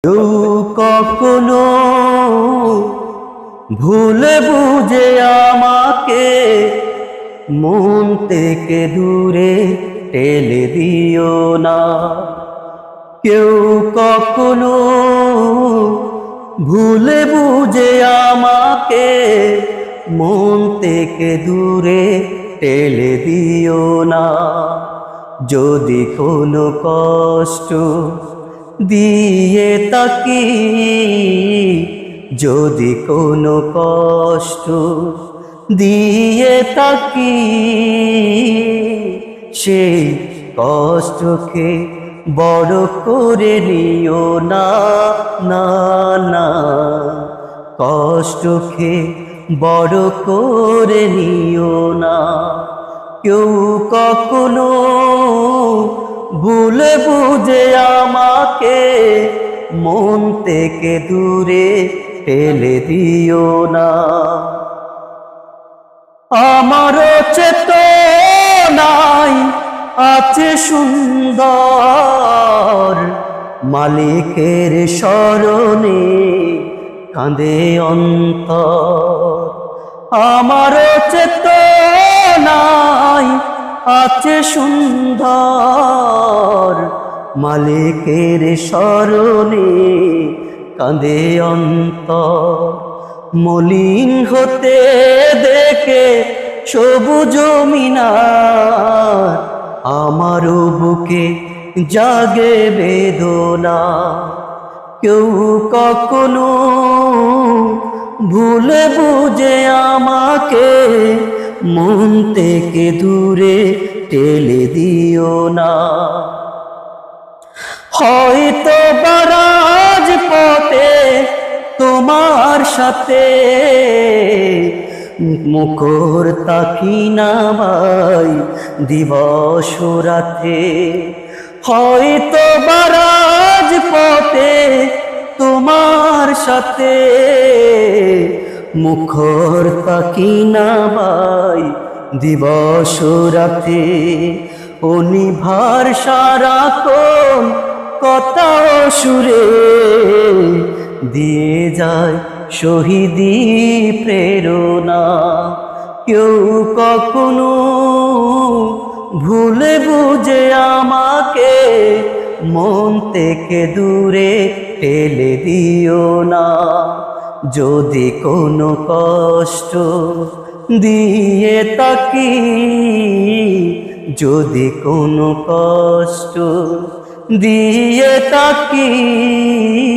কেউ কখনো ভুলে বুঝে আমাকে মন থেকে দূরে ঠেলে দিও না। কেউ কখনো ভুলে বুঝে আমাকে মন থেকে দূরে ঠেলে দিও না। যদি কোনো কষ্ট দিয়ে তাকি, যদি কোনো কষ্ট দিয়ে তাকি, সেই কষ্টকে বড় করে নিও না, না না, কষ্টকে বড় করে নিও না। কেউ কখনো ভুলে বুঝে আমাকে মন থেকে দূরে ঠেলে দিও না। আমারও চেতনায় আছে সুন্দর মালিকের স্মরণে কাঁদে অন্তর। আমারও চেতনায় আছে সুন্দর মালিকের স্মরণে কাঁদে অন্তর। মলিন হতে দেখে সবুজ মিনার আমারও বুকে জাগে বেদনা। কেউ কখনো ভুলে বুঝে আমাকে মন থেকে দূরে ঠেলে দিও না। হয়তো বারাজ পথে তোমার সাথে মুখর তাকি না ভাই দিবস রাতে। হয়তো বারাজ পথে তোমার সাথে মুখর তাকি না ভাই দিবস রাতে। অনিভার সারাক্ষণ কথা সুরে দিয়ে যায় শহীদি প্রেরণা। কেউ কখনো ভুলে বুঝে আমাকে মন থেকে দূরে ঠেলে দিও না। যদি কোনো কষ্ট দিয়ে তাকি, যদি কোনো কষ্ট দিয়ে তাকি,